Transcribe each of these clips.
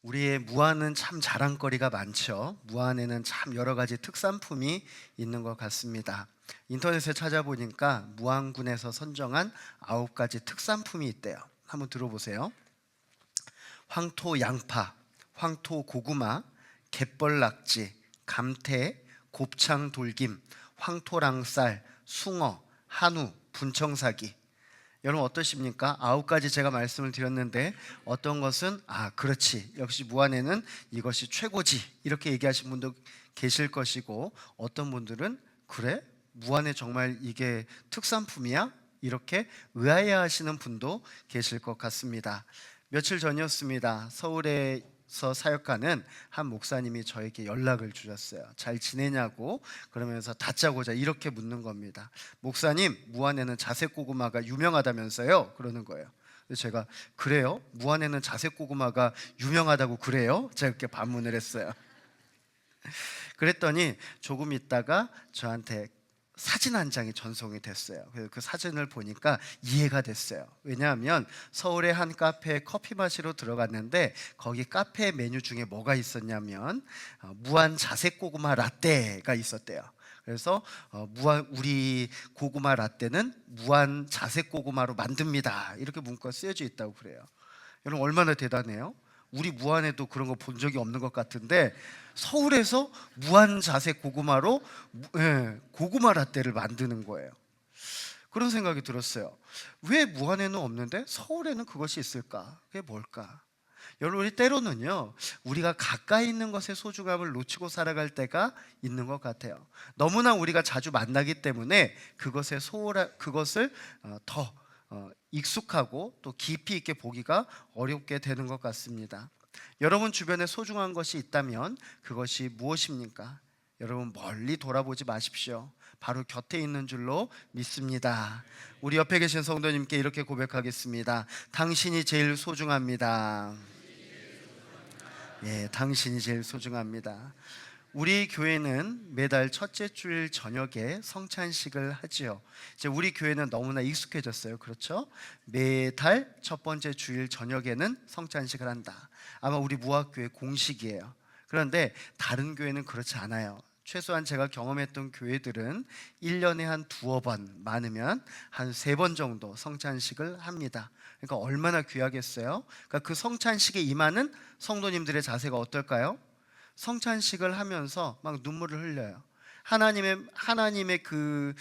우리의 무안은 참 자랑거리가 많죠. 무안에는 참 여러 가지 특산품이 있는 것 같습니다. 인터넷에 찾아보니까 무안군에서 선정한 9가지 특산품이 있대요. 한번 들어보세요. 황토 양파, 황토 고구마, 갯벌 낙지, 감태, 곱창 돌김, 황토랑쌀, 숭어, 한우, 분청사기. 여러분 어떠십니까? 9가지 제가 말씀을 드렸는데 어떤 것은 그렇지, 역시 무안에는 이것이 최고지, 이렇게 얘기하신 분도 계실 것이고, 어떤 분들은 그래? 무안에 정말 이게 특산품이야? 이렇게 의아해하시는 분도 계실 것 같습니다. 며칠 전이었습니다. 서울에서 사역하는 한 목사님이 저에게 연락을 주셨어요. 잘 지내냐고, 그러면서 다짜고짜 이렇게 묻는 겁니다. 목사님, 무안에는 자색고구마가 유명하다면서요? 그러는 거예요. 그래서 제가 그래요? 무안에는 자색고구마가 유명하다고 그래요? 제가 이렇게 반문을 했어요. 그랬더니 조금 있다가 저한테 사진 한 장이 전송이 됐어요. 그래서 그 사진을 보니까 이해가 됐어요. 왜냐하면 서울의 한 카페에 커피 마시러 들어갔는데 거기 카페 메뉴 중에 뭐가 있었냐면 무한 자색 고구마 라떼가 있었대요. 그래서 우리 고구마 라떼는 무한 자색 고구마로 만듭니다, 이렇게 문구가 쓰여져 있다고 그래요. 여러분 얼마나 대단해요? 우리 무안에도 그런 거 본 적이 없는 것 같은데 서울에서 무한 자색 고구마로 고구마 라떼를 만드는 거예요. 그런 생각이 들었어요. 왜 무안에는 없는데 서울에는 그것이 있을까? 그게 뭘까? 여러분, 우리 때로는요, 우리가 가까이 있는 것의 소중함을 놓치고 살아갈 때가 있는 것 같아요. 너무나 우리가 자주 만나기 때문에 그것을 더 익숙하고 또 깊이 있게 보기가 어렵게 되는 것 같습니다. 여러분 주변에 소중한 것이 있다면 그것이 무엇입니까? 여러분 멀리 돌아보지 마십시오. 바로 곁에 있는 줄로 믿습니다. 우리 옆에 계신 성도님께 이렇게 고백하겠습니다. 당신이 제일 소중합니다. 예, 당신이 제일 소중합니다. 우리 교회는 매달 첫째 주일 저녁에 성찬식을 하지요. 이제 우리 교회는 너무나 익숙해졌어요. 그렇죠? 매달 첫 번째 주일 저녁에는 성찬식을 한다. 아마 우리 무학교회 공식이에요. 그런데 다른 교회는 그렇지 않아요. 최소한 제가 경험했던 교회들은 1년에 한 두어 번, 많으면 한 3번 정도 성찬식을 합니다. 그러니까 얼마나 귀하겠어요? 그러니까 그 성찬식에 임하는 성도님들의 자세가 어떨까요? 성찬식을 하면서 막 눈물을 흘려요. 하나님의 그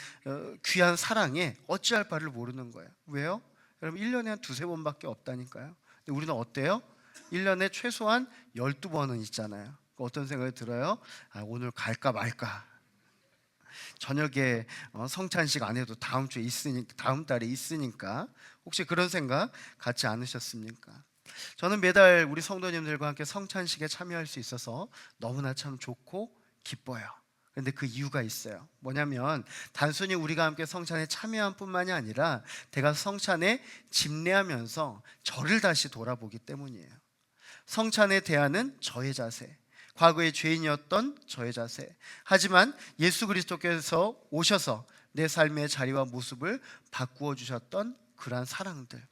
귀한 사랑에 어찌할 바를 모르는 거예요. 왜요? 여러분 1년에 한 두세 번밖에 없다니까요. 근데 우리는 어때요? 1년에 최소한 12번은 있잖아요. 어떤 생각이 들어요? 오늘 갈까 말까. 저녁에 성찬식 안 해도 다음 주에 있으니까, 다음 달에 있으니까. 혹시 그런 생각 갖지 않으셨습니까? 저는 매달 우리 성도님들과 함께 성찬식에 참여할 수 있어서 너무나 참 좋고 기뻐요. 그런데 그 이유가 있어요. 뭐냐면 단순히 우리가 함께 성찬에 참여한 뿐만이 아니라 내가 성찬에 집례하면서 저를 다시 돌아보기 때문이에요. 성찬에 대하는 저의 자세, 과거의 죄인이었던 저의 자세, 하지만 예수 그리스도께서 오셔서 내 삶의 자리와 모습을 바꾸어 주셨던 그러한 사랑들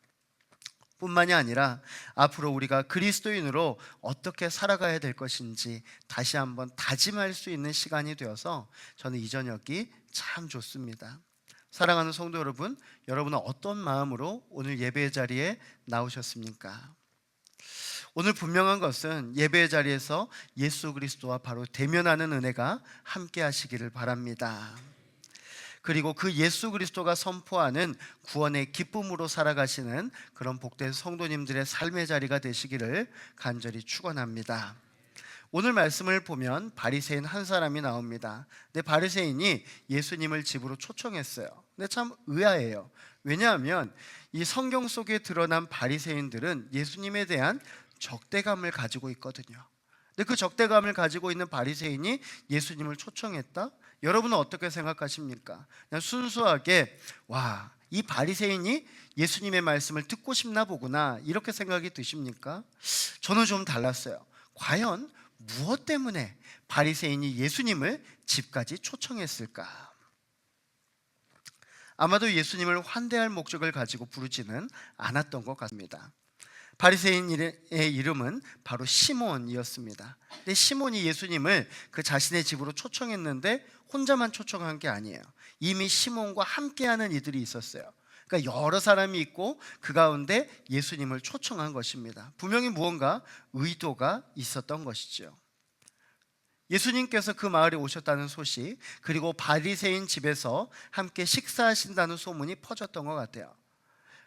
뿐만이 아니라 앞으로 우리가 그리스도인으로 어떻게 살아가야 될 것인지 다시 한번 다짐할 수 있는 시간이 되어서 저는 이 저녁이 참 좋습니다. 사랑하는 성도 여러분, 여러분은 어떤 마음으로 오늘 예배의 자리에 나오셨습니까? 오늘 분명한 것은 예배의 자리에서 예수 그리스도와 바로 대면하는 은혜가 함께 하시기를 바랍니다. 그리고 그 예수 그리스도가 선포하는 구원의 기쁨으로 살아가시는 그런 복된 성도님들의 삶의 자리가 되시기를 간절히 축원합니다. 오늘 말씀을 보면 바리새인 한 사람이 나옵니다. 근데 바리새인이 예수님을 집으로 초청했어요. 근데 참 의아해요. 왜냐하면 이 성경 속에 드러난 바리새인들은 예수님에 대한 적대감을 가지고 있거든요. 근데 그 적대감을 가지고 있는 바리새인이 예수님을 초청했다? 여러분은 어떻게 생각하십니까? 그냥 순수하게 이 바리새인이 예수님의 말씀을 듣고 싶나 보구나, 이렇게 생각이 드십니까? 저는 좀 달랐어요. 과연 무엇 때문에 바리새인이 예수님을 집까지 초청했을까? 아마도 예수님을 환대할 목적을 가지고 부르지는 않았던 것 같습니다. 바리새인의 이름은 바로 시몬이었습니다. 근데 시몬이 예수님을 그 자신의 집으로 초청했는데 혼자만 초청한 게 아니에요. 이미 시몬과 함께하는 이들이 있었어요. 그러니까 여러 사람이 있고 그 가운데 예수님을 초청한 것입니다. 분명히 무언가 의도가 있었던 것이죠. 예수님께서 그 마을에 오셨다는 소식, 그리고 바리새인 집에서 함께 식사하신다는 소문이 퍼졌던 것 같아요.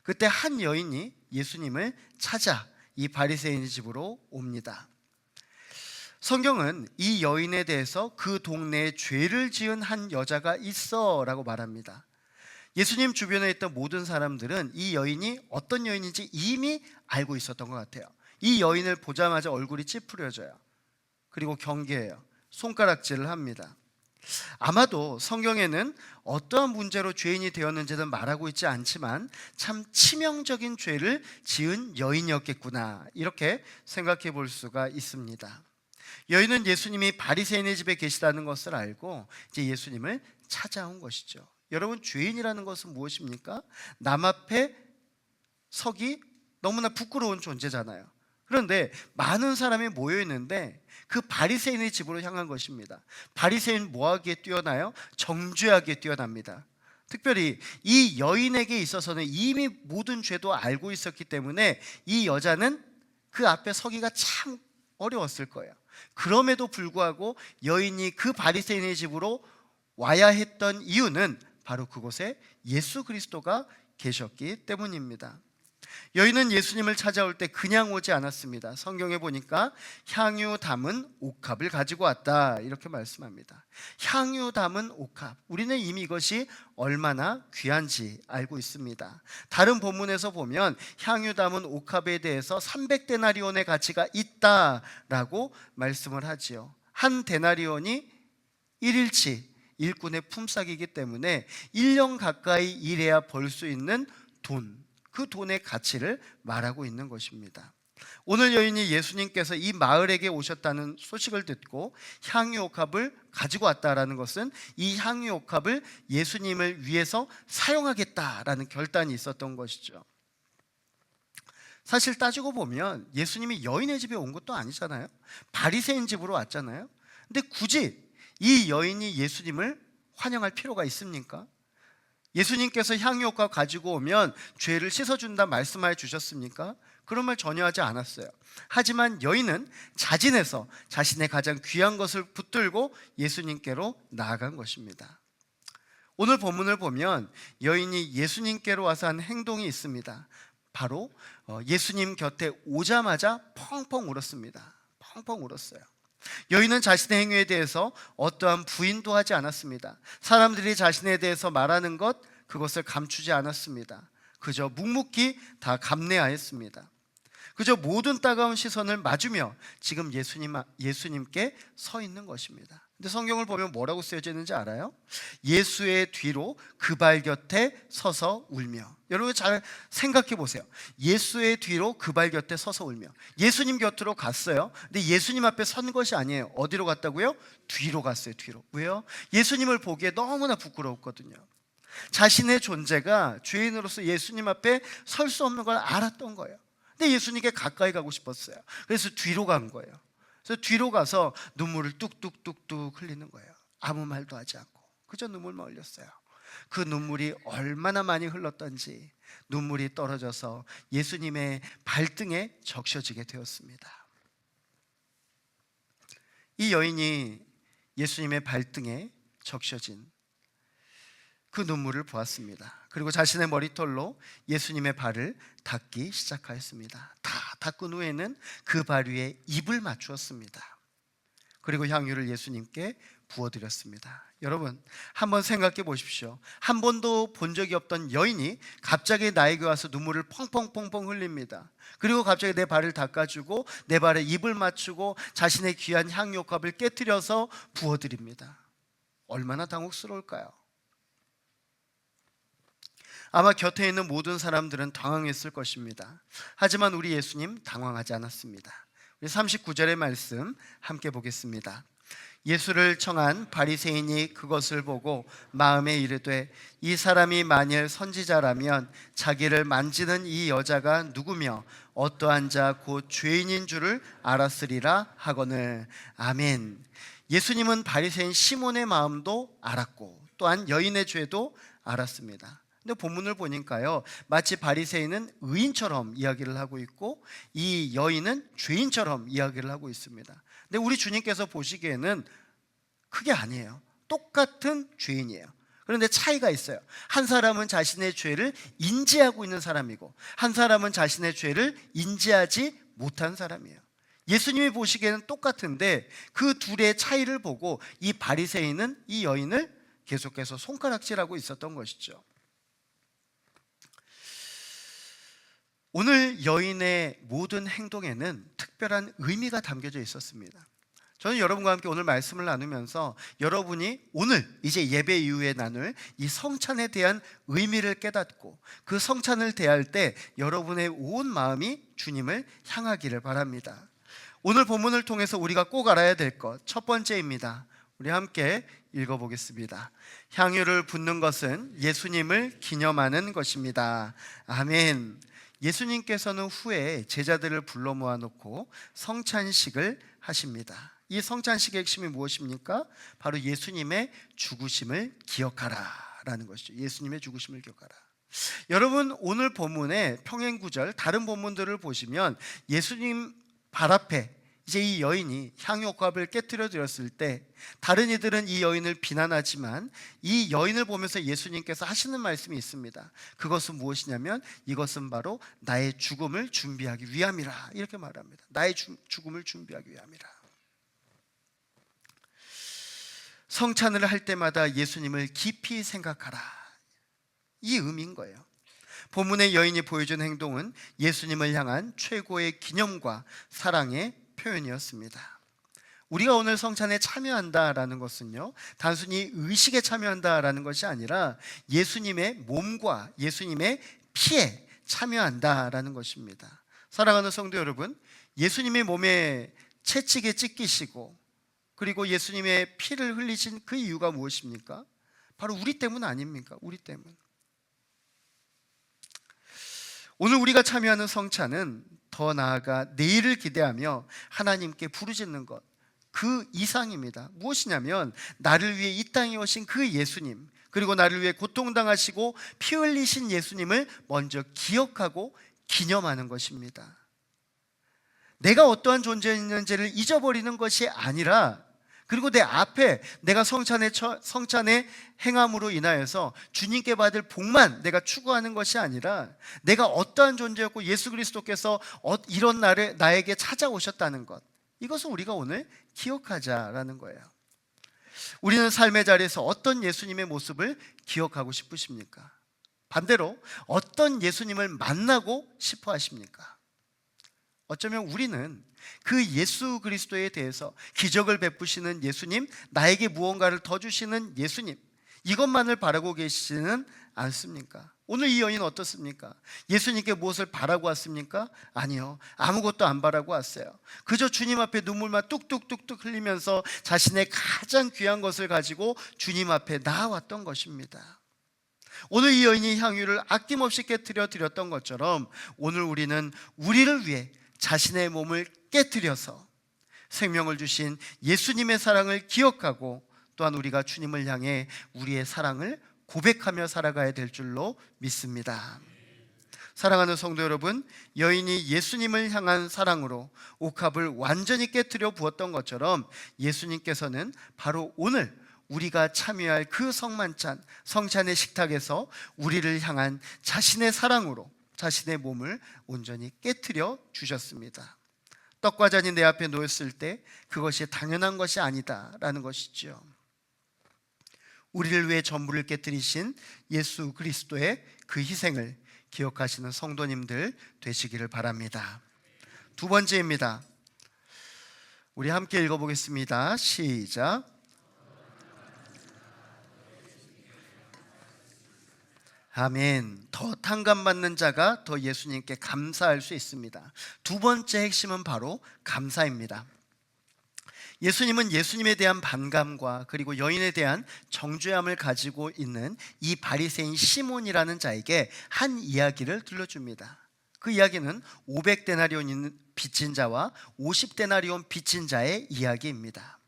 그때 한 여인이 예수님을 찾아 이 바리새인 집으로 옵니다. 성경은 이 여인에 대해서 그 동네에 죄를 지은 한 여자가 있어 라고 말합니다. 예수님 주변에 있던 모든 사람들은 이 여인이 어떤 여인인지 이미 알고 있었던 것 같아요. 이 여인을 보자마자 얼굴이 찌푸려져요. 그리고 경계해요. 손가락질을 합니다. 아마도 성경에는 어떠한 문제로 죄인이 되었는지는 말하고 있지 않지만 참 치명적인 죄를 지은 여인이었겠구나, 이렇게 생각해 볼 수가 있습니다. 여인은 예수님이 바리새인의 집에 계시다는 것을 알고 이제 예수님을 찾아온 것이죠. 여러분, 죄인이라는 것은 무엇입니까? 남 앞에 서기 너무나 부끄러운 존재잖아요. 그런데 많은 사람이 모여 있는데 그 바리새인의 집으로 향한 것입니다. 바리새인 뭐하기에 뛰어나요? 정죄하기에 뛰어납니다. 특별히 이 여인에게 있어서는 이미 모든 죄도 알고 있었기 때문에 이 여자는 그 앞에 서기가 참 어려웠을 거예요. 그럼에도 불구하고 여인이 그 바리새인의 집으로 와야 했던 이유는 바로 그곳에 예수 그리스도가 계셨기 때문입니다. 여인은 예수님을 찾아올 때 그냥 오지 않았습니다. 성경에 보니까 향유 담은 옥합을 가지고 왔다, 이렇게 말씀합니다. 향유 담은 옥합, 우리는 이미 이것이 얼마나 귀한지 알고 있습니다. 다른 본문에서 보면 향유 담은 옥합에 대해서 300데나리온의 가치가 있다라고 말씀을 하지요. 한 데나리온이 1일치 일꾼의 품삯이기 때문에 1년 가까이 일해야 벌 수 있는 돈, 그 돈의 가치를 말하고 있는 것입니다. 오늘 여인이 예수님께서 이 마을에게 오셨다는 소식을 듣고 향유옥합을 가지고 왔다라는 것은 이 향유옥합을 예수님을 위해서 사용하겠다라는 결단이 있었던 것이죠. 사실 따지고 보면 예수님이 여인의 집에 온 것도 아니잖아요. 바리새인 집으로 왔잖아요. 근데 굳이 이 여인이 예수님을 환영할 필요가 있습니까? 예수님께서 향유옥합 가지고 오면 죄를 씻어준다 말씀하여 주셨습니까? 그런 말 전혀 하지 않았어요. 하지만 여인은 자진해서 자신의 가장 귀한 것을 붙들고 예수님께로 나아간 것입니다. 오늘 본문을 보면 여인이 예수님께로 와서 한 행동이 있습니다. 바로 예수님 곁에 오자마자 펑펑 울었습니다. 펑펑 울었어요. 여인은 자신의 행위에 대해서 어떠한 부인도 하지 않았습니다. 사람들이 자신에 대해서 말하는 것, 그것을 감추지 않았습니다. 그저 묵묵히 다 감내하였습니다. 그저 모든 따가운 시선을 맞으며 지금 예수님께 서 있는 것입니다. 근데 성경을 보면 뭐라고 쓰여져 있는지 알아요? 예수의 뒤로 그 발 곁에 서서 울며. 여러분 잘 생각해 보세요. 예수의 뒤로 그 발 곁에 서서 울며. 예수님 곁으로 갔어요. 근데 예수님 앞에 선 것이 아니에요. 어디로 갔다고요? 뒤로 갔어요. 뒤로. 왜요? 예수님을 보기에 너무나 부끄러웠거든요. 자신의 존재가 죄인으로서 예수님 앞에 설 수 없는 걸 알았던 거예요. 근데 예수님께 가까이 가고 싶었어요. 그래서 뒤로 간 거예요. 그래서 뒤로 가서 눈물을 뚝뚝뚝뚝 흘리는 거예요. 아무 말도 하지 않고 그저 눈물만 흘렸어요. 그 눈물이 얼마나 많이 흘렀던지 눈물이 떨어져서 예수님의 발등에 적셔지게 되었습니다. 이 여인이 예수님의 발등에 적셔진 그 눈물을 보았습니다. 그리고 자신의 머리털로 예수님의 발을 닦기 시작하였습니다. 다 닦은 후에는 그 발 위에 입을 맞추었습니다. 그리고 향유를 예수님께 부어드렸습니다. 여러분 한번 생각해 보십시오. 한 번도 본 적이 없던 여인이 갑자기 나에게 와서 눈물을 펑펑펑펑 흘립니다. 그리고 갑자기 내 발을 닦아주고 내 발에 입을 맞추고 자신의 귀한 향유옥합을 깨트려서 부어드립니다. 얼마나 당혹스러울까요? 아마 곁에 있는 모든 사람들은 당황했을 것입니다. 하지만 우리 예수님 당황하지 않았습니다. 우리 39절의 말씀 함께 보겠습니다. 예수를 청한 바리새인이 그것을 보고 마음에 이르되 이 사람이 만일 선지자라면 자기를 만지는 이 여자가 누구며 어떠한 자 곧 죄인인 줄을 알았으리라 하거늘. 아멘. 예수님은 바리새인 시몬의 마음도 알았고 또한 여인의 죄도 알았습니다. 근데 본문을 보니까요, 마치 바리새인은 의인처럼 이야기를 하고 있고 이 여인은 죄인처럼 이야기를 하고 있습니다. 근데 우리 주님께서 보시기에는 그게 아니에요. 똑같은 죄인이에요. 그런데 차이가 있어요. 한 사람은 자신의 죄를 인지하고 있는 사람이고 한 사람은 자신의 죄를 인지하지 못한 사람이에요. 예수님이 보시기에는 똑같은데 그 둘의 차이를 보고 이 바리새인은 이 여인을 계속해서 손가락질하고 있었던 것이죠. 오늘 여인의 모든 행동에는 특별한 의미가 담겨져 있었습니다. 저는 여러분과 함께 오늘 말씀을 나누면서 여러분이 오늘 이제 예배 이후에 나눌 이 성찬에 대한 의미를 깨닫고 그 성찬을 대할 때 여러분의 온 마음이 주님을 향하기를 바랍니다. 오늘 본문을 통해서 우리가 꼭 알아야 될 것 첫 번째입니다. 우리 함께 읽어보겠습니다. 향유를 붓는 것은 예수님을 기념하는 것입니다. 아멘. 예수님께서는 후에 제자들을 불러 모아놓고 성찬식을 하십니다. 이 성찬식의 핵심이 무엇입니까? 바로 예수님의 죽으심을 기억하라 라는 것이죠. 예수님의 죽으심을 기억하라. 여러분, 오늘 본문의 평행구절 다른 본문들을 보시면 예수님 발 앞에 이제 이 여인이 향유옥합을 깨뜨려 드렸을 때 다른 이들은 이 여인을 비난하지만 이 여인을 보면서 예수님께서 하시는 말씀이 있습니다. 그것은 무엇이냐면 이것은 바로 나의 죽음을 준비하기 위함이라, 이렇게 말합니다. 나의 죽음을 준비하기 위함이라. 성찬을 할 때마다 예수님을 깊이 생각하라, 이 의미인 거예요. 본문의 여인이 보여준 행동은 예수님을 향한 최고의 기념과 사랑의 표현이었습니다. 우리가 오늘 성찬에 참여한다라는 것은요, 단순히 의식에 참여한다라는 것이 아니라 예수님의 몸과 예수님의 피에 참여한다라는 것입니다. 사랑하는 성도 여러분, 예수님의 몸에 채찍에 찢기시고 그리고 예수님의 피를 흘리신 그 이유가 무엇입니까? 바로 우리 때문 아닙니까? 우리 때문. 오늘 우리가 참여하는 성찬은 더 나아가 내일을 기대하며 하나님께 부르짖는 것, 그 이상입니다. 무엇이냐면 나를 위해 이 땅에 오신 그 예수님, 그리고 나를 위해 고통당하시고 피 흘리신 예수님을 먼저 기억하고 기념하는 것입니다. 내가 어떠한 존재였는지를 잊어버리는 것이 아니라, 그리고 내 앞에 내가 성찬의 행함으로 인하여서 주님께 받을 복만 내가 추구하는 것이 아니라 내가 어떠한 존재였고 예수 그리스도께서 이런 나에게 찾아오셨다는 것, 이것을 우리가 오늘 기억하자라는 거예요. 우리는 삶의 자리에서 어떤 예수님의 모습을 기억하고 싶으십니까? 반대로 어떤 예수님을 만나고 싶어 하십니까? 어쩌면 우리는 그 예수 그리스도에 대해서 기적을 베푸시는 예수님, 나에게 무언가를 더 주시는 예수님, 이것만을 바라고 계시지는 않습니까? 오늘 이 여인은 어떻습니까? 예수님께 무엇을 바라고 왔습니까? 아니요, 아무것도 안 바라고 왔어요. 그저 주님 앞에 눈물만 뚝뚝뚝뚝 흘리면서 자신의 가장 귀한 것을 가지고 주님 앞에 나아왔던 것입니다. 오늘 이 여인이 향유를 아낌없이 깨뜨려 드렸던 것처럼 오늘 우리는 우리를 위해 자신의 몸을 깨뜨려서 생명을 주신 예수님의 사랑을 기억하고 또한 우리가 주님을 향해 우리의 사랑을 고백하며 살아가야 될 줄로 믿습니다. 사랑하는 성도 여러분, 여인이 예수님을 향한 사랑으로 옥합을 완전히 깨뜨려 부었던 것처럼 예수님께서는 바로 오늘 우리가 참여할 그 성만찬, 성찬의 식탁에서 우리를 향한 자신의 사랑으로 자신의 몸을 온전히 깨뜨려 주셨습니다. 떡과 잔이 내 앞에 놓였을 때 그것이 당연한 것이 아니다라는 것이죠. 우리를 위해 전부를 깨뜨리신 예수 그리스도의 그 희생을 기억하시는 성도님들 되시기를 바랍니다. 두 번째입니다. 우리 함께 읽어보겠습니다. 시작. 아멘. 더 탕감받는 자가 더 예수님께 감사할 수 있습니다. 두 번째 핵심은 바로 감사입니다. 예수님은 예수님에 대한 반감과 그리고 여인에 대한 정죄함을 가지고 있는 이 바리새인 시몬이라는 자에게 한 이야기를 들려줍니다. 그 이야기는 500데나리온 빚진 자와 50데나리온 빚진 자의 이야기입니다.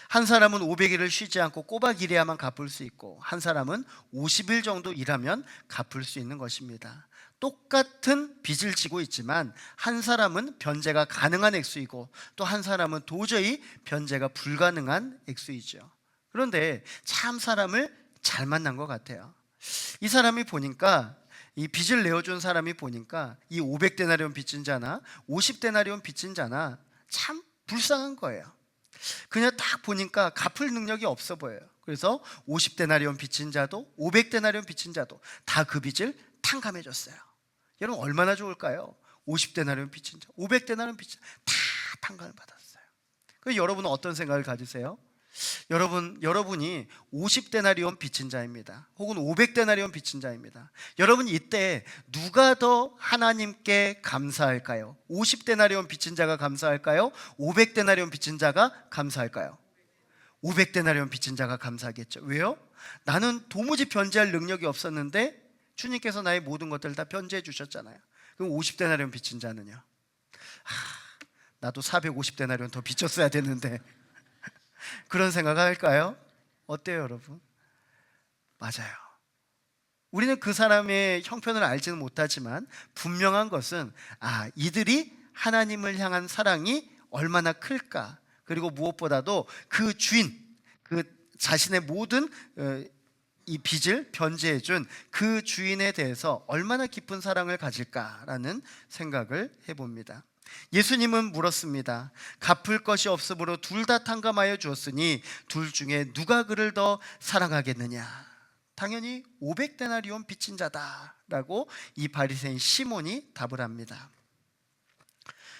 한 사람은 500일을 쉬지 않고 꼬박 일해야만 갚을 수 있고, 한 사람은 50일 정도 일하면 갚을 수 있는 것입니다. 똑같은 빚을 지고 있지만 한 사람은 변제가 가능한 액수이고 또 한 사람은 도저히 변제가 불가능한 액수이죠. 그런데 참 사람을 잘 만난 것 같아요. 이 사람이 보니까, 이 빚을 내어준 사람이 보니까 이 500데나리온 빚진 자나 50데나리온 빚진 자나 참 불쌍한 거예요. 그냥 딱 보니까 갚을 능력이 없어 보여요. 그래서 50데나리온 빚진 자도 500데나리온 빚진 자도 다 그 빚을 탕감해 줬어요. 여러분 얼마나 좋을까요? 50데나리온 빚진 자, 500데나리온 빚진 자 다 탕감을 받았어요. 그럼 여러분은 어떤 생각을 가지세요? 여러분이 50데나리온 빚진 자입니다. 혹은 500데나리온 빚진 자입니다. 여러분 이때 누가 더 하나님께 감사할까요? 50데나리온 빚진 자가 감사할까요? 500데나리온 빚진 자가 감사할까요? 500데나리온 빚진 자가 감사하겠죠. 왜요? 나는 도무지 변제할 능력이 없었는데 주님께서 나의 모든 것들을 다 변제해 주셨잖아요. 그럼 50데나리온 빚진 자는요? 나도 450데나리온 더 빚졌어야 되는데 그런 생각 할까요? 어때요, 여러분? 맞아요. 우리는 그 사람의 형편을 알지는 못하지만 분명한 것은 이들이 하나님을 향한 사랑이 얼마나 클까, 그리고 무엇보다도 그 주인, 그 자신의 모든 이 빚을 변제해준 그 주인에 대해서 얼마나 깊은 사랑을 가질까라는 생각을 해봅니다. 예수님은 물었습니다. 갚을 것이 없으므로 둘 다 탕감하여 주었으니 둘 중에 누가 그를 더 사랑하겠느냐? 당연히 500데나리온 빚진 자다라고 이 바리새인 시몬이 답을 합니다.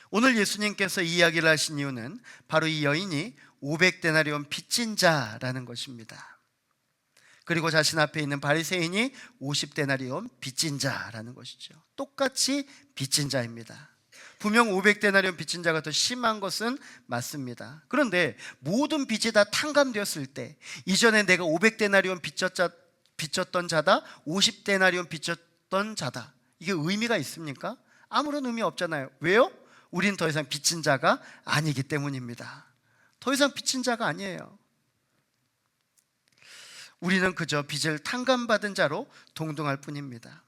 오늘 예수님께서 이 이야기를 하신 이유는 바로 이 여인이 500데나리온 빚진 자라는 것입니다. 그리고 자신 앞에 있는 바리새인이 50데나리온 빚진 자라는 것이죠. 똑같이 빚진 자입니다. 분명 500데나리온 빚진 자가 더 심한 것은 맞습니다. 그런데 모든 빚이 다 탕감되었을 때, 이전에 내가 500데나리온 빚졌던 자다, 50데나리온 빚졌던 자다, 이게 의미가 있습니까? 아무런 의미 없잖아요. 왜요? 우린 더 이상 빚진 자가 아니기 때문입니다. 더 이상 빚진 자가 아니에요. 우리는 그저 빚을 탕감받은 자로 동등할 뿐입니다.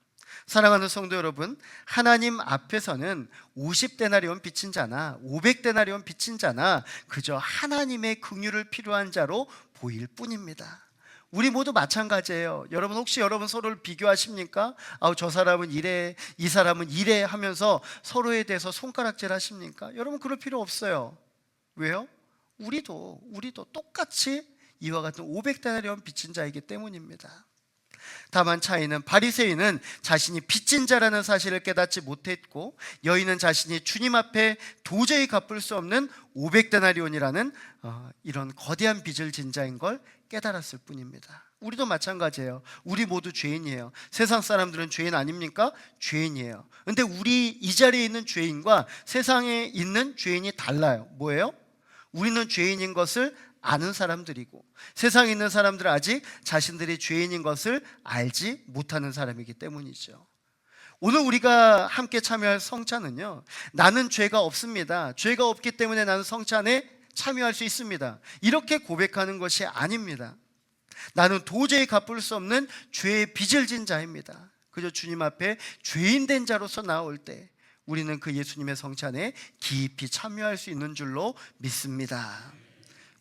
사랑하는 성도 여러분, 하나님 앞에서는 50데나리온 빚진 자나 500데나리온 빚진 자나 그저 하나님의 긍휼을 필요한 자로 보일 뿐입니다. 우리 모두 마찬가지예요. 여러분 혹시 여러분 서로를 비교하십니까? 저 사람은 이래, 이 사람은 이래 하면서 서로에 대해서 손가락질 하십니까? 여러분 그럴 필요 없어요. 왜요? 우리도 똑같이 이와 같은 500데나리온 빚진 자이기 때문입니다. 다만 차이는 바리새인은 자신이 빚진 자라는 사실을 깨닫지 못했고, 여인은 자신이 주님 앞에 도저히 갚을 수 없는 500데나리온이라는 이런 거대한 빚을 진 자인 걸 깨달았을 뿐입니다. 우리도 마찬가지예요. 우리 모두 죄인이에요. 세상 사람들은 죄인 아닙니까? 죄인이에요. 근데 우리 이 자리에 있는 죄인과 세상에 있는 죄인이 달라요. 뭐예요? 우리는 죄인인 것을 아는 사람들이고, 세상에 있는 사람들은 아직 자신들이 죄인인 것을 알지 못하는 사람이기 때문이죠. 오늘 우리가 함께 참여할 성찬은요, 나는 죄가 없습니다, 죄가 없기 때문에 나는 성찬에 참여할 수 있습니다, 이렇게 고백하는 것이 아닙니다. 나는 도저히 갚을 수 없는 죄의 빚을 진 자입니다. 그저 주님 앞에 죄인 된 자로서 나올 때 우리는 그 예수님의 성찬에 깊이 참여할 수 있는 줄로 믿습니다.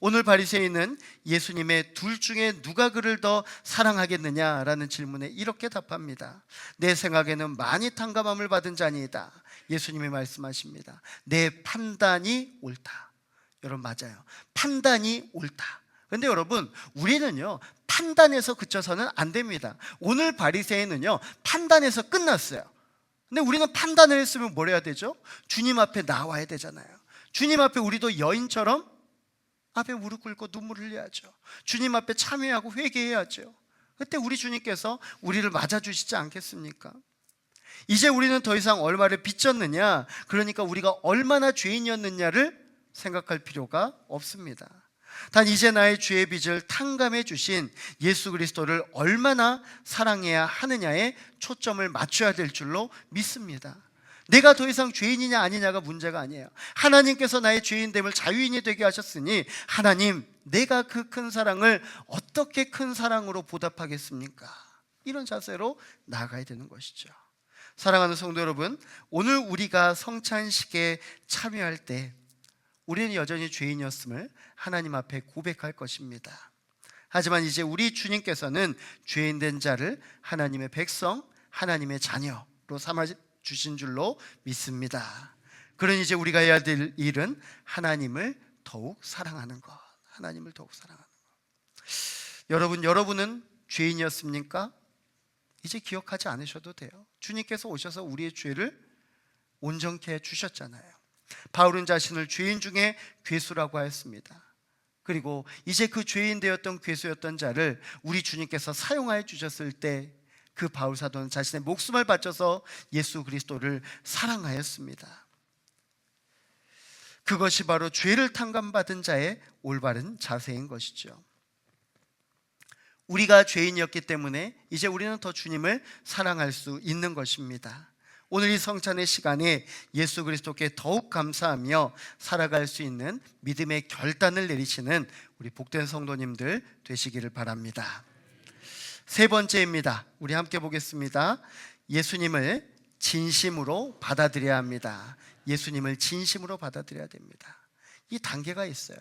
오늘 바리새인은 예수님의 둘 중에 누가 그를 더 사랑하겠느냐라는 질문에 이렇게 답합니다. 내 생각에는 많이 탕감함을 받은 자니이다. 예수님이 말씀하십니다. 내 판단이 옳다. 여러분 맞아요. 판단이 옳다. 그런데 여러분 우리는요 판단에서 그쳐서는 안 됩니다. 오늘 바리새인은요 판단에서 끝났어요. 근데 우리는 판단을 했으면 뭘 해야 되죠? 주님 앞에 나와야 되잖아요. 주님 앞에 우리도 여인처럼 앞에 무릎 꿇고 눈물을 흘려야죠. 주님 앞에 참여하고 회개해야죠. 그때 우리 주님께서 우리를 맞아주시지 않겠습니까? 이제 우리는 더 이상 얼마를 빚졌느냐, 그러니까 우리가 얼마나 죄인이었느냐를 생각할 필요가 없습니다. 단 이제 나의 죄의 빚을 탕감해 주신 예수 그리스도를 얼마나 사랑해야 하느냐에 초점을 맞춰야 될 줄로 믿습니다. 내가 더 이상 죄인이냐 아니냐가 문제가 아니에요. 하나님께서 나의 죄인됨을 자유인이 되게 하셨으니 하나님, 내가 그 큰 사랑을 어떻게 큰 사랑으로 보답하겠습니까? 이런 자세로 나아가야 되는 것이죠. 사랑하는 성도 여러분, 오늘 우리가 성찬식에 참여할 때 우리는 여전히 죄인이었음을 하나님 앞에 고백할 것입니다. 하지만 이제 우리 주님께서는 죄인된 자를 하나님의 백성, 하나님의 자녀로 삼아 주신 줄로 믿습니다. 그러니 이제 우리가 해야 될 일은 하나님을 더욱 사랑하는 것. 하나님을 더욱 사랑하는 것. 여러분은 죄인이었습니까? 이제 기억하지 않으셔도 돼요. 주님께서 오셔서 우리의 죄를 온전케 해 주셨잖아요. 바울은 자신을 죄인 중에 괴수라고 하였습니다. 그리고 이제 그 죄인 되었던 괴수였던 자를 우리 주님께서 사용하여 주셨을 때 그 바울 사도는 자신의 목숨을 바쳐서 예수 그리스도를 사랑하였습니다. 그것이 바로 죄를 탕감받은 자의 올바른 자세인 것이죠. 우리가 죄인이었기 때문에 이제 우리는 더 주님을 사랑할 수 있는 것입니다. 오늘 이 성찬의 시간에 예수 그리스도께 더욱 감사하며 살아갈 수 있는 믿음의 결단을 내리시는 우리 복된 성도님들 되시기를 바랍니다. 세 번째입니다. 우리 함께 보겠습니다. 예수님을 진심으로 받아들여야 합니다. 예수님을 진심으로 받아들여야 됩니다. 이 단계가 있어요.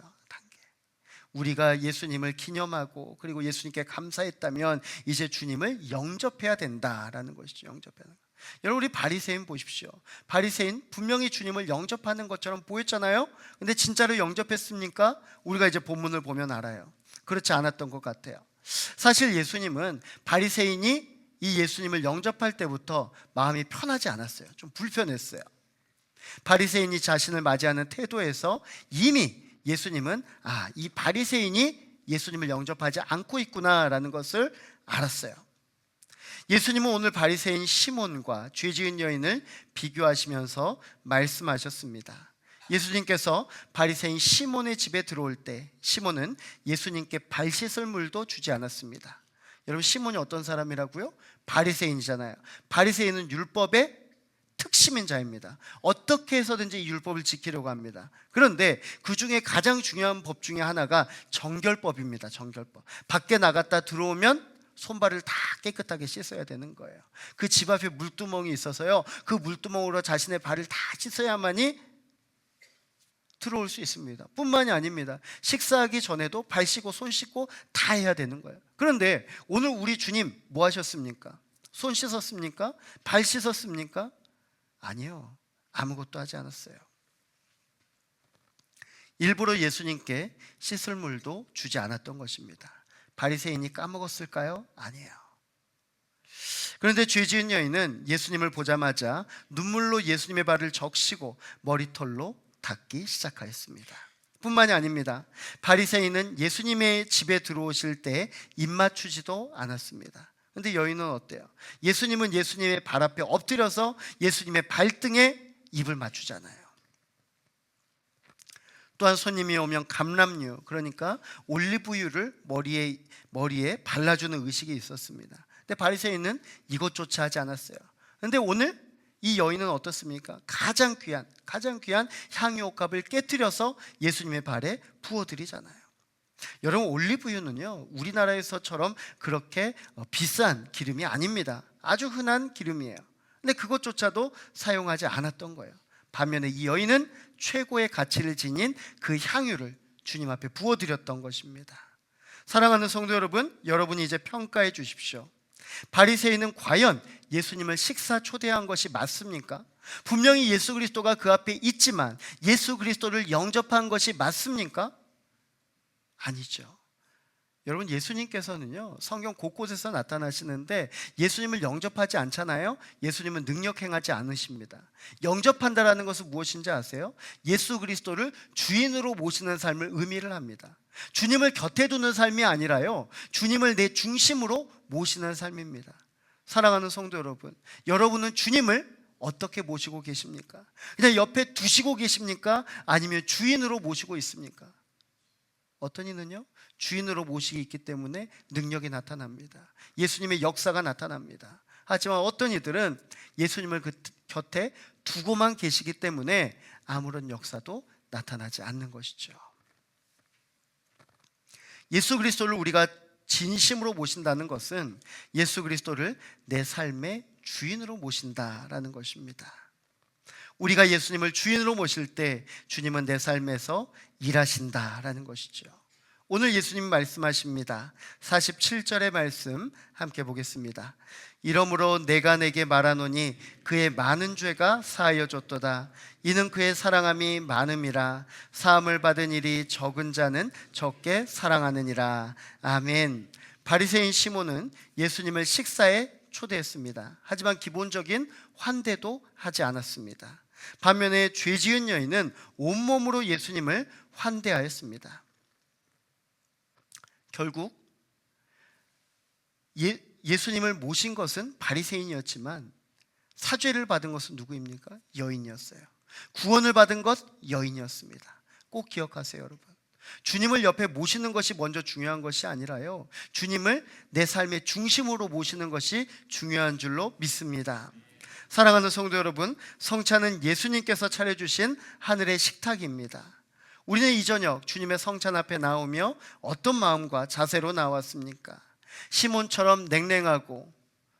우리가 예수님을 기념하고 그리고 예수님께 감사했다면 이제 주님을 영접해야 된다라는 것이죠. 영접하는 것. 여러분, 우리 바리새인 보십시오. 바리새인 분명히 주님을 영접하는 것처럼 보였잖아요. 근데 진짜로 영접했습니까? 우리가 이제 본문을 보면 알아요. 그렇지 않았던 것 같아요. 사실 예수님은 바리새인이 이 예수님을 영접할 때부터 마음이 편하지 않았어요. 좀 불편했어요. 바리새인이 자신을 맞이하는 태도에서 이미 예수님은 이 바리새인이 예수님을 영접하지 않고 있구나라는 것을 알았어요. 예수님은 오늘 바리새인 시몬과 죄 지은 여인을 비교하시면서 말씀하셨습니다. 예수님께서 바리새인 시몬의 집에 들어올 때 시몬은 예수님께 발 씻을 물도 주지 않았습니다. 여러분, 시몬이 어떤 사람이라고요? 바리새인이잖아요. 바리새인은 율법의 특심인 자입니다. 어떻게 해서든지 이 율법을 지키려고 합니다. 그런데 그 중에 가장 중요한 법 중에 하나가 정결법입니다. 정결법. 밖에 나갔다 들어오면 손발을 다 깨끗하게 씻어야 되는 거예요. 그 집 앞에 물두멍이 있어서요, 그 물두멍으로 자신의 발을 다 씻어야만이 들어올 수 있습니다. 뿐만이 아닙니다. 식사하기 전에도 발 씻고 손 씻고 다 해야 되는 거예요. 그런데 오늘 우리 주님 뭐 하셨습니까? 손 씻었습니까? 발 씻었습니까? 아니요, 아무것도 하지 않았어요. 일부러 예수님께 씻을 물도 주지 않았던 것입니다. 바리새인이 까먹었을까요? 아니에요. 그런데 죄 지은 여인은 예수님을 보자마자 눈물로 예수님의 발을 적시고 머리털로 닦기 시작하였습니다. 뿐만이 아닙니다. 바리새인은 예수님의 집에 들어오실 때 입 맞추지도 않았습니다. 그런데 여인은 어때요? 예수님은 예수님의 발 앞에 엎드려서 예수님의 발등에 입을 맞추잖아요. 또한 손님이 오면 감람유, 그러니까 올리브유를 머리에 발라주는 의식이 있었습니다. 근데 바리새인은 이것조차 하지 않았어요. 그런데 오늘 이 여인은 어떻습니까? 가장 귀한 향유옥합을 깨뜨려서 예수님의 발에 부어드리잖아요. 여러분, 올리브유는요, 우리나라에서처럼 그렇게 비싼 기름이 아닙니다. 아주 흔한 기름이에요. 근데 그것조차도 사용하지 않았던 거예요. 반면에 이 여인은 최고의 가치를 지닌 그 향유를 주님 앞에 부어드렸던 것입니다. 사랑하는 성도 여러분, 여러분이 이제 평가해 주십시오. 바리새인은 과연 예수님을 식사 초대한 것이 맞습니까? 분명히 예수 그리스도가 그 앞에 있지만 예수 그리스도를 영접한 것이 맞습니까? 아니죠. 여러분, 예수님께서는요, 성경 곳곳에서 나타나시는데 예수님을 영접하지 않잖아요. 예수님은 능력 행하지 않으십니다. 영접한다라는 것은 무엇인지 아세요? 예수 그리스도를 주인으로 모시는 삶을 의미를 합니다. 주님을 곁에 두는 삶이 아니라요, 주님을 내 중심으로 모시는 삶입니다. 사랑하는 성도 여러분, 여러분은 주님을 어떻게 모시고 계십니까? 그냥 옆에 두시고 계십니까? 아니면 주인으로 모시고 있습니까? 어떤 이는요, 주인으로 모시기 있기 때문에 능력이 나타납니다. 예수님의 역사가 나타납니다. 하지만 어떤 이들은 예수님을 그 곁에 두고만 계시기 때문에 아무런 역사도 나타나지 않는 것이죠. 예수 그리스도를 우리가 진심으로 모신다는 것은 예수 그리스도를 내 삶의 주인으로 모신다라는 것입니다. 우리가 예수님을 주인으로 모실 때 주님은 내 삶에서 일하신다라는 것이죠. 오늘 예수님 말씀하십니다. 47절의 말씀 함께 보겠습니다. 이러므로 내가 내게 말하노니 그의 많은 죄가 사하여졌도다. 이는 그의 사랑함이 많음이라. 사함을 받은 일이 적은 자는 적게 사랑하느니라. 아멘. 바리새인 시몬은 예수님을 식사에 초대했습니다. 하지만 기본적인 환대도 하지 않았습니다. 반면에 죄 지은 여인은 온몸으로 예수님을 환대하였습니다. 결국 예수님을 모신 것은 바리새인이었지만 사죄를 받은 것은 누구입니까? 여인이었어요. 구원을 받은 것 여인이었습니다. 꼭 기억하세요, 여러분. 주님을 옆에 모시는 것이 먼저 중요한 것이 아니라요, 주님을 내 삶의 중심으로 모시는 것이 중요한 줄로 믿습니다. 사랑하는 성도 여러분, 성찬은 예수님께서 차려주신 하늘의 식탁입니다. 우리는 이 저녁 주님의 성찬 앞에 나오며 어떤 마음과 자세로 나왔습니까? 시몬처럼 냉랭하고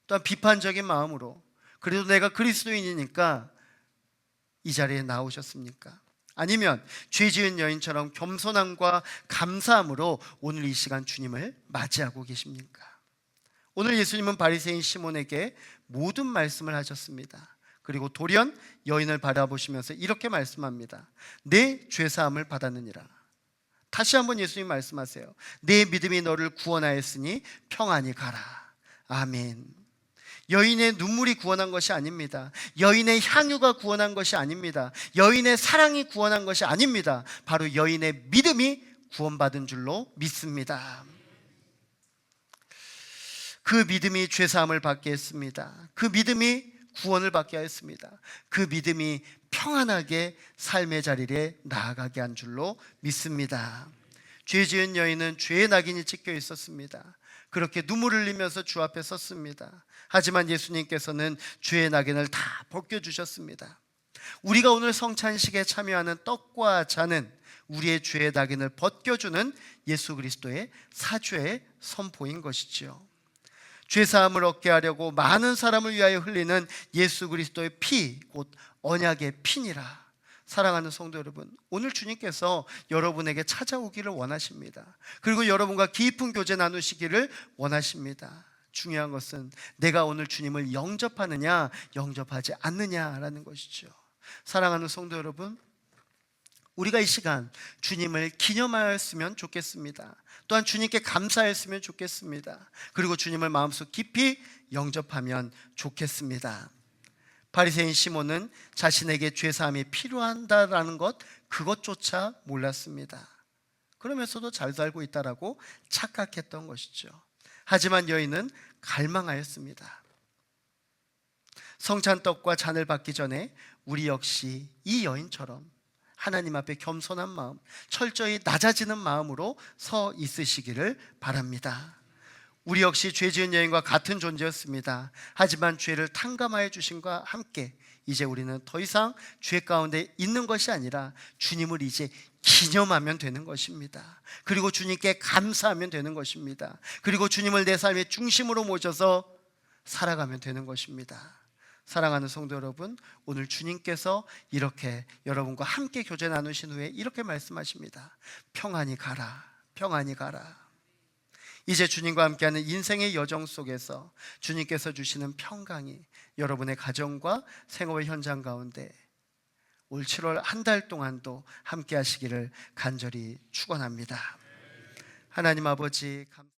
또한 비판적인 마음으로, 그래도 내가 그리스도인이니까 이 자리에 나오셨습니까? 아니면 죄 지은 여인처럼 겸손함과 감사함으로 오늘 이 시간 주님을 맞이하고 계십니까? 오늘 예수님은 바리새인 시몬에게 모든 말씀을 하셨습니다. 그리고 돌연 여인을 바라보시면서 이렇게 말씀합니다. 내 죄사함을 받았느니라. 다시 한번 예수님 말씀하세요. 내 믿음이 너를 구원하였으니 평안히 가라. 아멘. 여인의 눈물이 구원한 것이 아닙니다. 여인의 향유가 구원한 것이 아닙니다. 여인의 사랑이 구원한 것이 아닙니다. 바로 여인의 믿음이 구원받은 줄로 믿습니다. 그 믿음이 죄사함을 받게 했습니다. 그 믿음이 구원을 받게 하였습니다. 그 믿음이 평안하게 삶의 자리에 나아가게 한 줄로 믿습니다. 죄 지은 여인은 죄의 낙인이 찍혀 있었습니다. 그렇게 눈물을 흘리면서 주 앞에 섰습니다. 하지만 예수님께서는 죄의 낙인을 다 벗겨주셨습니다. 우리가 오늘 성찬식에 참여하는 떡과 잔은 우리의 죄의 낙인을 벗겨주는 예수 그리스도의 사죄의 선포인 것이지요. 죄사함을 얻게 하려고 많은 사람을 위하여 흘리는 예수 그리스도의 피, 곧 언약의 피니라. 사랑하는 성도 여러분, 오늘 주님께서 여러분에게 찾아오기를 원하십니다. 그리고 여러분과 깊은 교제 나누시기를 원하십니다. 중요한 것은 내가 오늘 주님을 영접하느냐 영접하지 않느냐라는 것이죠. 사랑하는 성도 여러분, 우리가 이 시간 주님을 기념하였으면 좋겠습니다. 또한 주님께 감사했으면 좋겠습니다. 그리고 주님을 마음속 깊이 영접하면 좋겠습니다. 바리새인 시몬은 자신에게 죄사함이 필요하다라는 것, 그것조차 몰랐습니다. 그러면서도 잘 살고 있다라고 착각했던 것이죠. 하지만 여인은 갈망하였습니다. 성찬떡과 잔을 받기 전에 우리 역시 이 여인처럼 하나님 앞에 겸손한 마음, 철저히 낮아지는 마음으로 서 있으시기를 바랍니다. 우리 역시 죄 지은 여인과 같은 존재였습니다. 하지만 죄를 탕감하여 주심과 함께 이제 우리는 더 이상 죄 가운데 있는 것이 아니라 주님을 이제 기념하면 되는 것입니다. 그리고 주님께 감사하면 되는 것입니다. 그리고 주님을 내 삶의 중심으로 모셔서 살아가면 되는 것입니다. 사랑하는 성도 여러분, 오늘 주님께서 이렇게 여러분과 함께 교제 나누신 후에 이렇게 말씀하십니다. 평안히 가라, 평안히 가라. 이제 주님과 함께하는 인생의 여정 속에서 주님께서 주시는 평강이 여러분의 가정과 생활 현장 가운데 올 7월 한 달 동안도 함께 하시기를 간절히 축원합니다. 하나님 아버지,